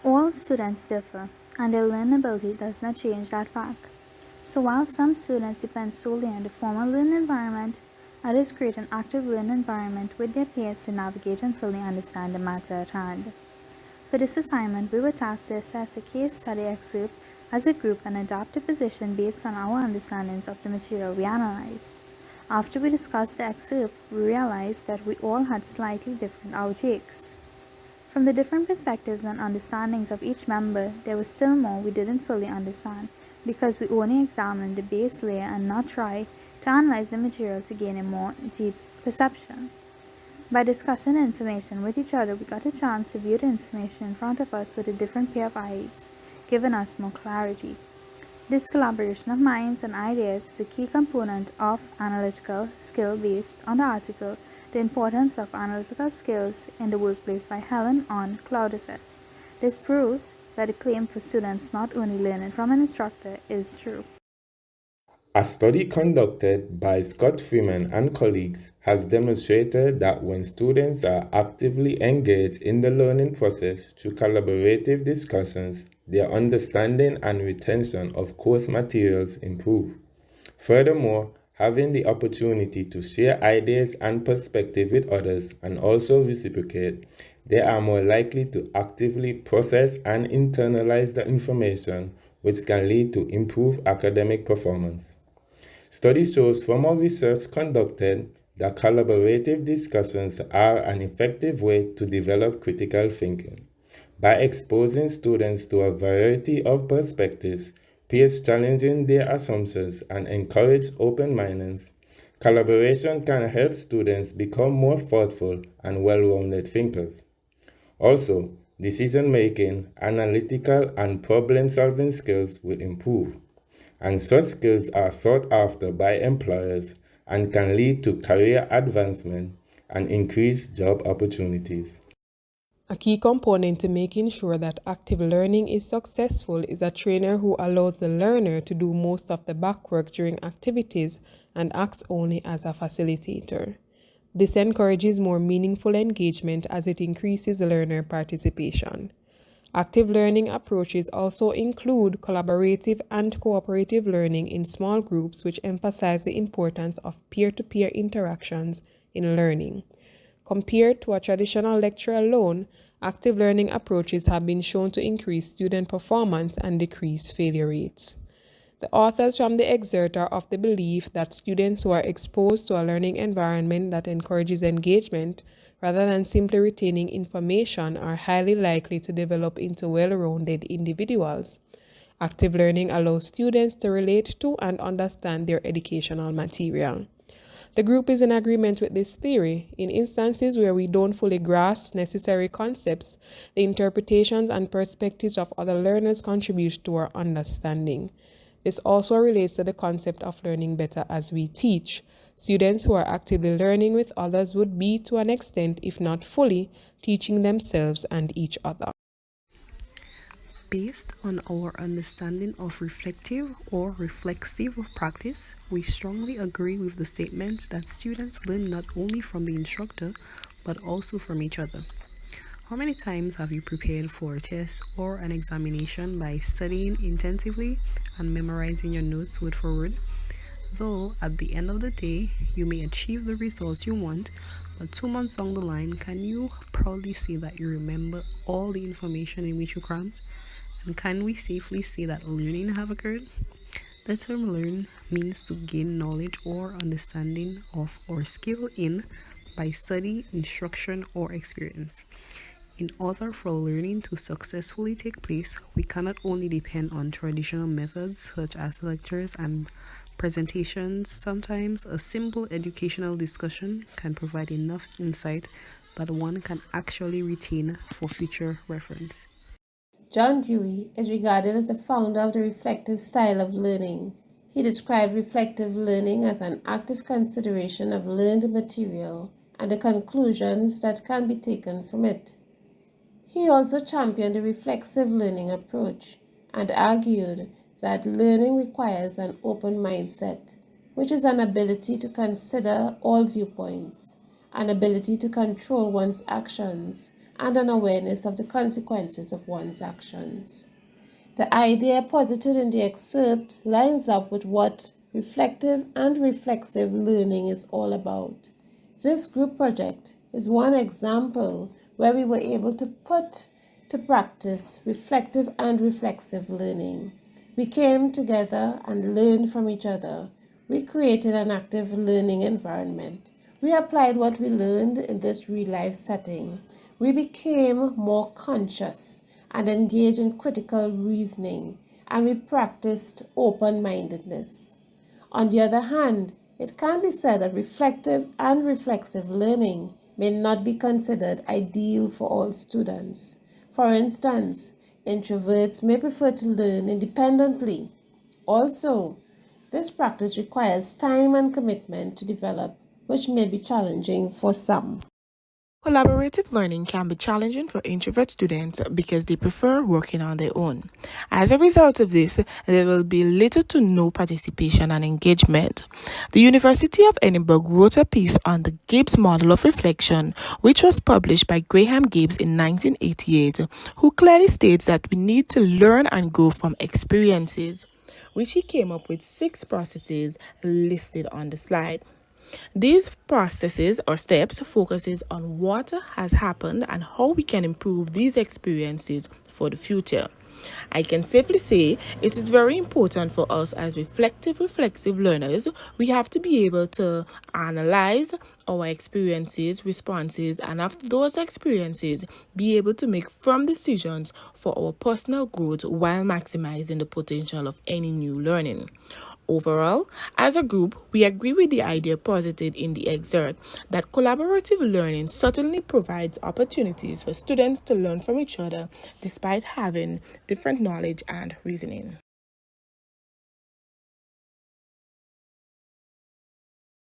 All students differ, and their learnability does not change that fact. So while some students depend solely on the formal learning environment, others create an active learning environment with their peers to navigate and fully understand the matter at hand. For this assignment, we were tasked to assess a case study excerpt as a group and adapt a position based on our understandings of the material we analyzed. After we discussed the excerpt, we realized that we all had slightly different outtakes. From the different perspectives and understandings of each member, there was still more we didn't fully understand because we only examined the base layer and not try to analyze the material to gain a more deep perception. By discussing the information with each other, we got a chance to view the information in front of us with a different pair of eyes, giving us more clarity. This collaboration of minds and ideas is a key component of analytical skill based on the article The Importance of Analytical Skills in the Workplace by Helen on Cloudesses. This proves that the claim for students not only learning from an instructor is true. A study conducted by Scott Freeman and colleagues has demonstrated that when students are actively engaged in the learning process through collaborative discussions, their understanding and retention of course materials improve. Furthermore, having the opportunity to share ideas and perspective with others and also reciprocate, they are more likely to actively process and internalize the information, which can lead to improved academic performance. Study shows from our research conducted that collaborative discussions are an effective way to develop critical thinking. By exposing students to a variety of perspectives, peers challenging their assumptions, and encourage open-mindedness, collaboration can help students become more thoughtful and well-rounded thinkers. Also, decision-making, analytical, and problem-solving skills will improve, and such skills are sought after by employers and can lead to career advancement and increased job opportunities. A key component to making sure that active learning is successful is a trainer who allows the learner to do most of the back work during activities and acts only as a facilitator. This encourages more meaningful engagement as it increases learner participation. Active learning approaches also include collaborative and cooperative learning in small groups, which emphasize the importance of peer-to-peer interactions in learning. Compared to a traditional lecture alone, active learning approaches have been shown to increase student performance and decrease failure rates. The authors from the excerpt are of the belief that students who are exposed to a learning environment that encourages engagement rather than simply retaining information are highly likely to develop into well-rounded individuals. Active learning allows students to relate to and understand their educational material. The group is in agreement with this theory. In instances where we don't fully grasp necessary concepts, the interpretations and perspectives of other learners contribute to our understanding. This also relates to the concept of learning better as we teach. Students who are actively learning with others would be, to an extent, if not fully, teaching themselves and each other. Based on our understanding of reflective or reflexive practice, we strongly agree with the statement that students learn not only from the instructor, but also from each other. How many times have you prepared for a test or an examination by studying intensively and memorizing your notes word for word? Though at the end of the day, you may achieve the results you want, but 2 months down the line, can you proudly say that you remember all the information in which you crammed? And can we safely say that learning have occurred? The term learn means to gain knowledge or understanding of or skill in by study, instruction, or experience. In order for learning to successfully take place, we cannot only depend on traditional methods such as lectures and presentations. Sometimes a simple educational discussion can provide enough insight that one can actually retain for future reference. John Dewey is regarded as the founder of the reflective style of learning. He described reflective learning as an active consideration of learned material and the conclusions that can be taken from it. He also championed the reflexive learning approach and argued that learning requires an open mindset, which is an ability to consider all viewpoints, an ability to control one's actions, and an awareness of the consequences of one's actions. The idea posited in the excerpt lines up with what reflective and reflexive learning is all about. This group project is one example where we were able to put to practice reflective and reflexive learning. We came together and learned from each other. We created an active learning environment. We applied what we learned in this real-life setting. We became more conscious and engaged in critical reasoning, and we practiced open-mindedness. On the other hand, it can be said that reflective and reflexive learning may not be considered ideal for all students. For instance, introverts may prefer to learn independently. Also, this practice requires time and commitment to develop, which may be challenging for some. Collaborative learning can be challenging for introvert students because they prefer working on their own. As a result of this, there will be little to no participation and engagement. The University of Edinburgh wrote a piece on the Gibbs model of reflection, which was published by Graham Gibbs in 1988, who clearly states that we need to learn and grow from experiences, which he came up with 6 processes listed on the slide. These processes or steps focuses on what has happened and how we can improve these experiences for the future. I can safely say it is very important for us as reflexive learners. We have to be able to analyze our experiences, responses, and after those experiences, be able to make firm decisions for our personal growth while maximizing the potential of any new learning. Overall, as a group, we agree with the idea posited in the excerpt that collaborative learning certainly provides opportunities for students to learn from each other despite having different knowledge and reasoning.